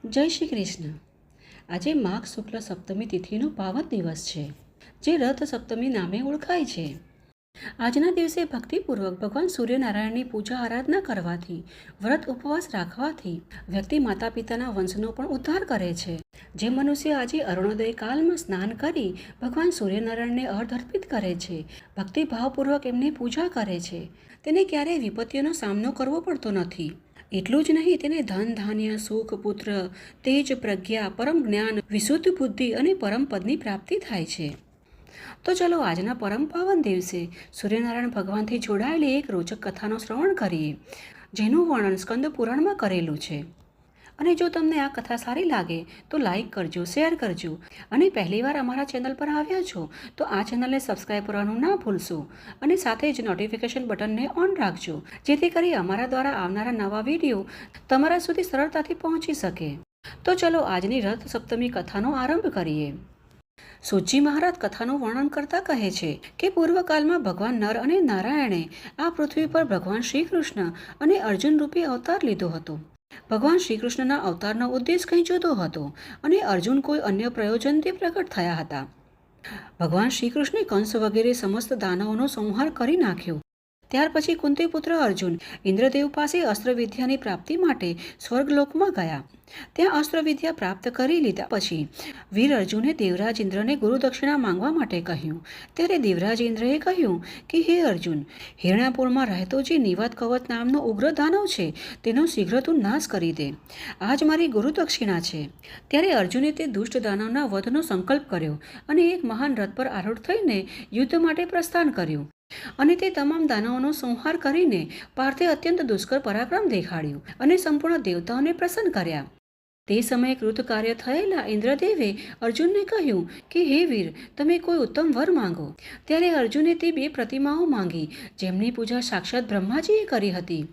જય શ્રી કૃષ્ણ। આજે માઘ શુક્લ સપ્તમી તિથિનો પાવન દિવસ છે, જે રથ સપ્તમી નામે ઓળખાય છે। આજના દિવસે ભક્તિપૂર્વક ભગવાન સૂર્યનારાયણની પૂજા આરાધના કરવાથી, વ્રત ઉપવાસ રાખવાથી વ્યક્તિ માતા પિતાના વંશનો પણ ઉદ્ધાર કરે છે। જે મનુષ્ય આજે અરુણોદય કાલમાં સ્નાન કરી ભગવાન સૂર્યનારાયણને અર્ઘ અર્પિત કરે છે, ભક્તિભાવપૂર્વક એમની પૂજા કરે છે, તેને ક્યારેય વિપત્તિઓનો સામનો કરવો પડતો નથી। એટલું જ નહીં, તેને ધન ધાન્ય સુખ પુત્ર તેજ પ્રજ્ઞા પરમ જ્ઞાન વિશુદ્ધ બુદ્ધિ અને પરમ પદની પ્રાપ્તિ થાય છે। તો ચલો આજના પરમ પાવન દિવસે સૂર્યનારાયણ ભગવાનથી જોડાયેલી એક રોચક કથાનો શ્રવણ કરીએ, જેનું વર્ણન સ્કંદ પુરાણમાં કરેલું છે। અને જો તમને આ કથા સારી લાગે તો લાઈક કરજો, શેર કરજો, અને પહેલીવાર અમારા ચેનલ પર આવ્યા છો તો આ ચેનલને સબસ્ક્રાઈબ કરવાનું ના ભૂલશો, અને સાથે જ નોટિફિકેશન બટનને ઓન રાખજો, જેથી કરી અમારા દ્વારા આવનારા નવા વિડીયો તમારા સુધી સરળતાથી પહોંચી શકે। તો ચલો આજની રથ સપ્તમી કથાનો આરંભ કરીએ। સૂતજી મહારાજ કથાનું વર્ણન કરતા કહે છે કે પૂર્વકાળમાં ભગવાન નર અને નારાયણે આ પૃથ્વી પર ભગવાન શ્રી કૃષ્ણ અને અર્જુન રૂપી અવતાર લીધો હતો। ભગવાન શ્રી કૃષ્ણના અવતારનો ઉદ્દેશ કંઈ જુદો હતો અને અર્જુન કોઈ અન્ય પ્રયોજનથી પ્રગટ થયા હતા। ભગવાન શ્રી કૃષ્ણે કંસ વગેરે સમસ્ત દાનવોનો સંહાર કરી નાખ્યો। ત્યાર પછી કુંતી પુત્ર અર્જુન ઇન્દ્રદેવ પાસે અસ્ત્રવિદ્યાની પ્રાપ્તિ માટે સ્વર્ગલોકમાં ગયા। ત્યાં અસ્ત્રવિદ્યા પ્રાપ્ત કરી લીધા પછી વીર અર્જુને દેવરાજ ઇન્દ્રને ગુરુદક્ષિણા માંગવા માટે કહ્યું। ત્યારે દેવરાજ ઇન્દ્રએ કહ્યું કે હે અર્જુન, હિરણાપુરમાં રહેતો જે નિવાત કવચ નામનો ઉગ્ર દાનવ છે, તેનો શીઘ્ર તું નાશ કરી દે, આ જ મારી ગુરુદક્ષિણા છે। ત્યારે અર્જુને તે દુષ્ટ દાનવના વધનો સંકલ્પ કર્યો અને એક મહાન રથ પર આરૂઢ થઈને યુદ્ધ માટે પ્રસ્થાન કર્યું, અને તે તમામ દાનવોનો સંહાર કરીને પાર્થે અત્યંત દુષ્કર પરાક્રમ દેખાડ્યું અને સંપૂર્ણ દેવતાઓને પ્રસન્ન કર્યા। તે સમયે કૃત કાર્ય થયેલા ઇન્દ્રદેવે અર્જુનને કહ્યું કે હે વીર, તમે કોઈ ઉત્તમ વર માંગો। ત્યારે અર્જુને તે બે પ્રતિમાઓ માંગી, જેમની પૂજા સાક્ષાત બ્રહ્માજીએ કરી હતી।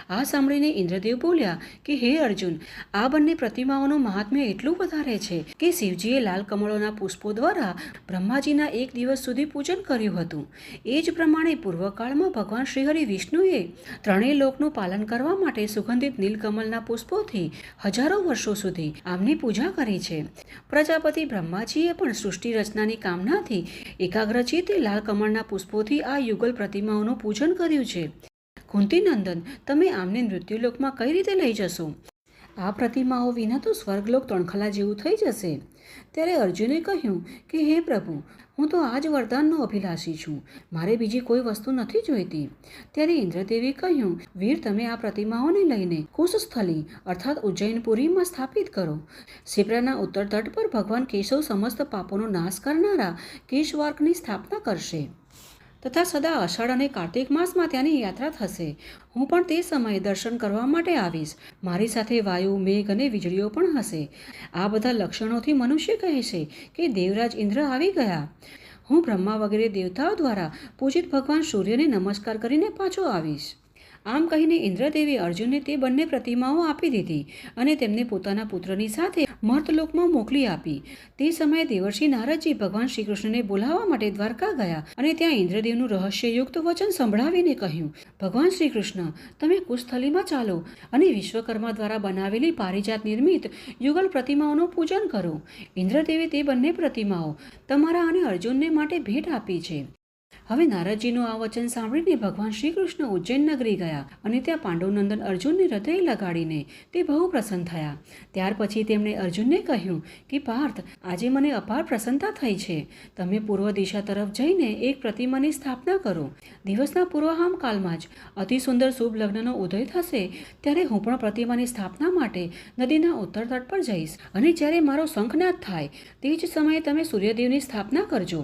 આ સાંભળીને ઇન્દ્રદેવ બોલ્યા કે હે અર્જુન, આ બંને પ્રતિમાઓનું મહાત્મ્ય એટલું વધારે છે કે શિવજીએ લાલ કમળોના પુષ્પો દ્વારા બ્રહ્માજીના એક દિવસ સુધી પૂજન કર્યું હતું। એ જ પ્રમાણે પૂર્વકાળમાં ભગવાન શ્રીહરિ વિષ્ણુએ ત્રણેય લોકનું પાલન કરવા માટે સુગંધિત નીલકમલના પુષ્પોથી હજારો વર્ષો સુધી આમની પૂજા કરી છે। પ્રજાપતિ બ્રહ્માજીએ પણ સૃષ્ટિ રચનાની કામનાથી એકાગ્રચિત્તે લાલ કમળના પુષ્પોથી આ યુગલ પ્રતિમાઓનું પૂજન કર્યું છે। કુંતી નંદન, તમે આમને મૃત્યુલોકમાં કઈ રીતે લઈ જશો? આ પ્રતિમાઓ વિના તો સ્વર્ગલોક તણખલા જેવું થઈ જશે। ત્યારે અર્જુને કહ્યું કે હે પ્રભુ, હું તો આ જ વરદાનનો અભિલાષી છું, મારે બીજી કોઈ વસ્તુ નથી જોઈતી। ત્યારે ઇન્દ્રદેવે કહ્યું, વીર, તમે આ પ્રતિમાઓને લઈને કુશસ્થલી અર્થાત ઉજ્જૈનપુરીમાં સ્થાપિત કરો। ક્ષિપ્રાના ઉત્તર તટ પર ભગવાન કેશવ સમસ્ત પાપોનો નાશ કરનારા કેશવાર્કની સ્થાપના કરશે, તથા સદા અષાઢ અને કાર્તિક માસમાં ત્યાંની યાત્રા થશે। હું પણ તે સમયે દર્શન કરવા માટે આવીશ। મારી સાથે વાયુ, મેઘ અને વીજળીઓ પણ હશે। આ બધા લક્ષણોથી મનુષ્ય કહેશે કે દેવરાજ ઇન્દ્ર આવી ગયા। હું બ્રહ્મા વગેરે દેવતાઓ દ્વારા પૂજિત ભગવાન સૂર્યને નમસ્કાર કરીને પાછો આવીશ। આમ કહીને ઇન્દ્રદેવે અર્જુનને તે બંને પ્રતિમાઓ આપી દીધી અને તેમને પોતાના પુત્રની સાથે મર્તલોકમાં મોકલી આપી। તે સમયે દેવર્ષિ નારદજી ભગવાન શ્રી કૃષ્ણને બોલાવવા માટે દ્વારકા ગયા અને ત્યાં ઇન્દ્રદેવનું રહસ્યયુક્ત વચન સંભળાવીને કહ્યું, ભગવાન શ્રી કૃષ્ણ, તમે કુશસ્થલીમાં ચાલો અને વિશ્વકર્મા દ્વારા બનાવેલી પારિજાત નિર્મિત યુગલ પ્રતિમાઓનું પૂજન કરો। ઇન્દ્રદેવે તે બંને પ્રતિમાઓ તમારા અને અર્જુનને માટે ભેટ આપી છે। હવે નારદજીનું આ વચન સાંભળીને ભગવાન શ્રી કૃષ્ણ ઉજ્જૈન નગરી ગયા અને ત્યાં પાંડવનંદન અર્જુનને હૃદય લગાડીને તે બહુ પ્રસન્ન થયા। ત્યાર પછી તેમણે અર્જુનને કહ્યું કે પાર્થ, આજે મને અપાર પ્રસન્નતા થઈ છે। તમે પૂર્વ દિશા તરફ જઈને એક પ્રતિમાની સ્થાપના કરો। દિવસના પૂર્વાહમ કાળમાં જ અતિ સુંદર શુભ લગ્નનો ઉદય થશે, ત્યારે હું પણ પ્રતિમાની સ્થાપના માટે નદીના ઉત્તર તટ પર જઈશ, અને જ્યારે મારો શંખનાદ થાય તે જ સમયે તમે સૂર્યદેવની સ્થાપના કરજો।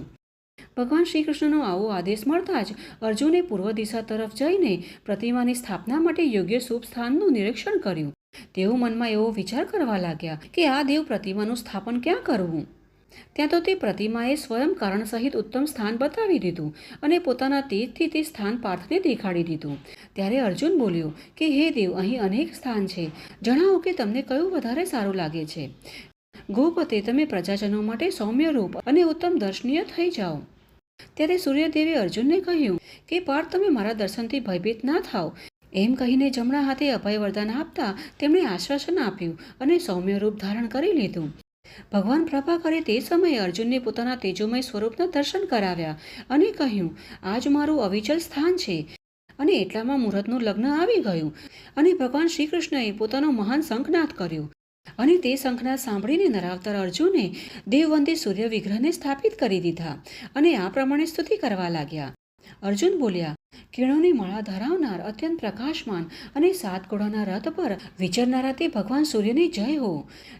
ભગવાન શ્રી કૃષ્ણનો આવો આદેશ મળતા જ અર્જુને પૂર્વ દિશા તરફ જઈને પ્રતિમાની સ્થાપના માટે યોગ્ય શુભ સ્થાનનું નિરીક્ષણ કર્યું। તેઓ મનમાં એવો વિચાર કરવા લાગ્યા કે આ દેવ પ્રતિમાનું સ્થાપન ક્યાં કરવું? ત્યાં તો તે પ્રતિમાએ સ્વયં કારણ સહિત ઉત્તમ સ્થાન બતાવી દીધું અને પોતાના તેજથી તે સ્થાન પાર્થને દેખાડી દીધું। ત્યારે અર્જુન બોલ્યો કે હે દેવ, અહીં અનેક સ્થાન છે, જણાવો કે તમને કયું વધારે સારું લાગે છે। ગોપતે, તમે પ્રજાજનો માટે સૌમ્ય રૂપ અને ઉત્તમ દર્શનીય થઈ જાઓ। ત્યારે સૂર્યદેવે અર્જુનને કહ્યું કે પાર્થ, તમે મારા દર્શનથી ભયભીત ના થાઓ, એમ કહીને જમણા હાથે અભય વરદાન આપતા તેમણે આશ્વાસન આપ્યું અને સૌમ્ય રૂપ ધારણ કરી લીધું. ભગવાન પ્રભા કરે તે સમયે અર્જુનને પોતાના તેજોમય સ્વરૂપના દર્શન કરાવ્યા અને કહ્યું, આજ મારું અવિચલ સ્થાન છે. અને એટલામાં મુહૂર્તનું લગ્ન આવી ગયું અને ભગવાન શ્રી કૃષ્ણએ પોતાનો મહાન શંખનાદ કર્યો અને તે શંખનાદ સાંભળીને નરાવતાર અર્જુને દેવવંદે સૂર્ય વિગ્રહને સ્થાપિત કરી દીધા અને આ પ્રમાણે સ્તુતિ કરવા લાગ્યા. અર્જુન બોલ્યા, કિરણોની માળા ધરાવનાર, અત્યંત પ્રકાશમાન અને 7 ઘોડાના રથ પર વિચરનારા તે ભગવાન સૂર્યની જય હો,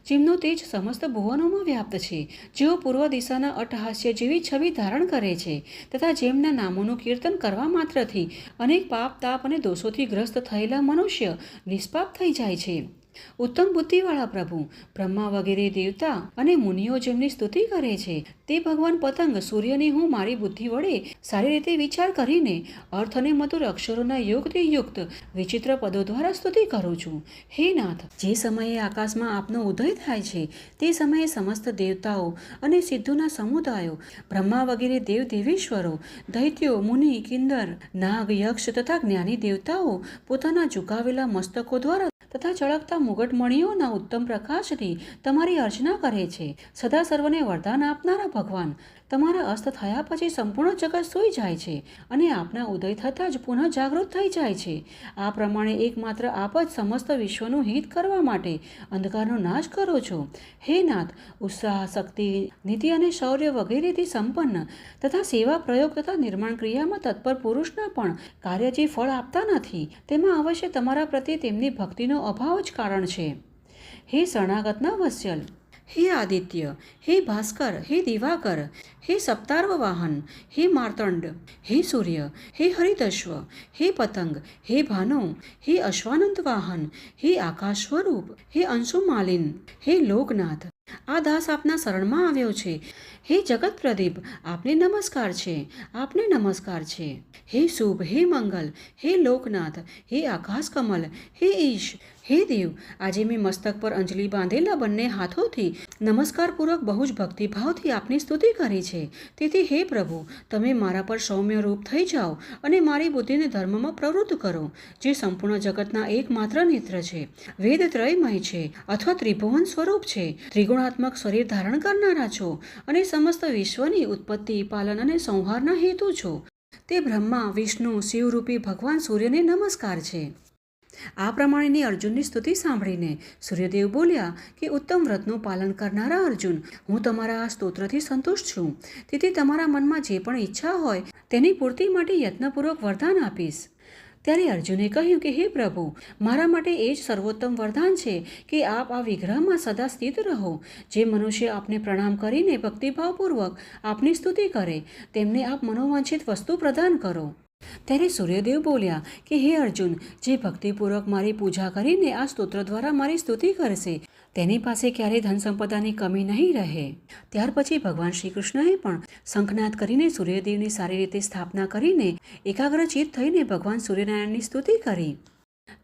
જેમનો તેજ સમસ્ત ભુવનોમાં વ્યાપ્ત છે, જેઓ પૂર્વ દિશાના અટ્ટહાસ્ય જેવી છબી ધારણ કરે છે તથા જેમના નામોનું કીર્તન કરવા માત્રથી અનેક પાપ, તાપ અને દોષોથી ગ્રસ્ત થયેલા મનુષ્ય નિષ્પાપ થઈ જાય છે. ઉત્તમ બુદ્ધિવાળા પ્રભુ, બ્રહ્મા વગેરે દેવતા અને મુનિઓ જેમની સ્તુતિ કરે છે તે ભગવાન પતંગ સૂર્યની હું મારી બુદ્ધિ વડે સારી રીતે વિચાર કરીને અર્થ અને મધુર અક્ષરોના યોગથી યુક્ત વિચિત્ર પદો દ્વારા સ્તુતિ કરું છું. હે નાથ, જે સમયે આકાશમાં આપનો ઉદય થાય છે તે સમયે સમસ્ત દેવતાઓ અને સિદ્ધોના સમુદાયો, બ્રહ્મા વગેરે દેવ દેવેશ્વરો, દૈત્યો, મુનિ, કિન્નર, નાગ, યક્ષ તથા જ્ઞાની દેવતાઓ પોતાના ઝુકાવેલા મસ્તકો દ્વારા તથા ચળકતા મુગટમણીઓના ઉત્તમ પ્રકાશથી તમારી અર્ચના કરે છે. સદા સર્વને વરદાન આપનારા ભગવાન, તમારા અસ્ત થયા પછી સંપૂર્ણ જગત સૂઈ જાય છે અને આપના ઉદય થતાં જ પુનઃ જાગૃત થઈ જાય છે. આ પ્રમાણે એકમાત્ર આપ જ સમસ્ત વિશ્વનું હિત કરવા માટે અંધકારનો નાશ કરો છો. હે નાથ, ઉત્સાહ, શક્તિ, નીતિ અને શૌર્ય વગેરેથી સંપન્ન તથા સેવા, પ્રયોગ તથા નિર્માણ ક્રિયામાં તત્પર પુરુષના પણ કાર્ય જે ફળ આપતા નથી તેમાં અવશ્ય તમારા પ્રત્યે તેમની ભક્તિનો અભાવ જ કારણ છે. હે શરણાગતના વત્સલ, હે આદિત્ય, હે ભાસ્કર, હે દિવાકર, હે સપ્તાર્વ વાહન, હે માર્તંડ, હે સૂર્ય, હે હરિતશ્વ, હે પતંગ, હે ભાનો, હે અશ્વાનંત વાહન, હે આકાશ સ્વરૂપ, હે અંશુમાલિન, હે લોકનાથ, આ દાસ આપના શરણમાં આવ્યો છે. હે જગત પ્રદીપ, આપને નમસ્કાર છે, આપને નમસ્કાર છે. હે શુભ, હે મંગલ, હે લોકનાથ, હે આકાશ કમલ, હે ઈશ, હે દેવ, આજે મેં મસ્તક પર અંજલિ બાંધેલા બંને હાથોથી નમસ્કારપૂર્વક બહુ જ ભક્તિભાવથી આપની સ્તુતિ કરી છે. તેથી હે પ્રભુ, તમે મારા પર સૌમ્ય રૂપ થઈ જાઓ અને મારી બુદ્ધિને ધર્મમાં પ્રવૃત્ત કરો, જે સંપૂર્ણ જગતના એકમાત્ર નેત્ર છે, વેદ ત્રયમય છે અથવા ત્રિભુવન સ્વરૂપ છે, ત્રિગુણાત્મક શરીર ધારણ કરનારા છો અને સમસ્ત વિશ્વની ઉત્પત્તિ, પાલન અને સંહારના હેતુ છો. તે બ્રહ્મા, વિષ્ણુ, શિવરૂપી ભગવાન સૂર્યને નમસ્કાર છે. આ પ્રમાણેની અર્જુનની સ્તુતિ સાંભળીને સૂર્યદેવ બોલ્યા કે ઉત્તમ વ્રતનું પાલન કરનારા અર્જુન, હું તમારા આ સ્તોત્રથી સંતુષ્ટ છું. તેથી તમારા મનમાં જે પણ ઈચ્છા હોય તેની પૂર્તિ માટે યત્નપૂર્વક વરદાન આપીશ. ત્યારે અર્જુને કહ્યું કે હે પ્રભુ, મારા માટે એ જ સર્વોત્તમ વરદાન છે કે આપ આ વિગ્રહમાં સદા સ્થિત રહો. જે મનુષ્ય આપને પ્રણામ કરીને ભક્તિભાવપૂર્વક આપની સ્તુતિ કરે તેમને આપ મનોવાંછિત વસ્તુ પ્રદાન કરો. ત્યારે સૂર્યદેવ બોલ્યા કે હે અર્જુન, જે ભક્તિપૂર્વક મારી પૂજા કરીને આ સ્તોત્ર દ્વારા મારી સ્તુતિ કરશે તેની પાસે ક્યારેય ધન સંપદાની કમી નહીં રહે. ત્યાર પછી ભગવાન શ્રી કૃષ્ણએ પણ શંખનાદ કરીને સૂર્યદેવની સારી રીતે સ્થાપના કરીને એકાગ્રચિત્ત થઈને ભગવાન સૂર્યનારાયણની સ્તુતિ કરી.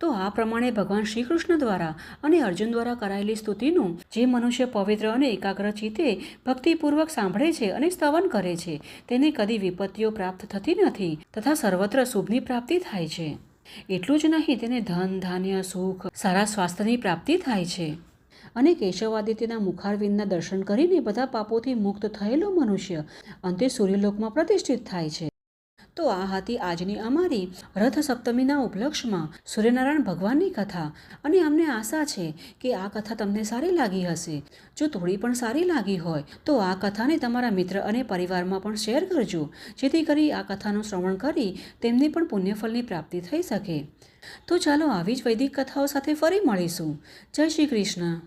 તો આ પ્રમાણે ભગવાન શ્રી કૃષ્ણ દ્વારા અને અર્જુન દ્વારા કરાયેલી સ્તુતિનું જે મનુષ્ય પવિત્ર અને એકાગ્રચિત્તે ભક્તિપૂર્વક સાંભળે છે અને સ્તવન કરે છે તેને કદી વિપત્તિઓ પ્રાપ્ત થતી નથી તથા સર્વત્ર શુભની પ્રાપ્તિ થાય છે. એટલું જ નહીં, તેને ધન, ધાન્ય, સુખ, સારા સ્વાસ્થ્યની પ્રાપ્તિ થાય છે. અને કેશવાદિત્યના મુખારવિંદના દર્શન કરીને બધા પાપોથી મુક્ત થયેલો મનુષ્ય અંતે સૂર્યલોકમાં પ્રતિષ્ઠિત થાય છે. તો આ હતી આજની અમારી રથ સપ્તમીના ઉપલક્ષમાં સૂર્યનારાયણ ભગવાનની કથા અને અમને આશા છે કે આ કથા તમને સારી લાગી હશે. જો થોડી પણ સારી લાગી હોય તો આ કથાને તમારા મિત્ર અને પરિવારમાં પણ શેર કરજો, જેથી કરી આ કથાનું શ્રવણ કરી તેમને પણ પુણ્યફળની પ્રાપ્તિ થઈ શકે. તો ચાલો આવી જ વૈદિક કથાઓ સાથે ફરી મળીશું. જય શ્રી કૃષ્ણ.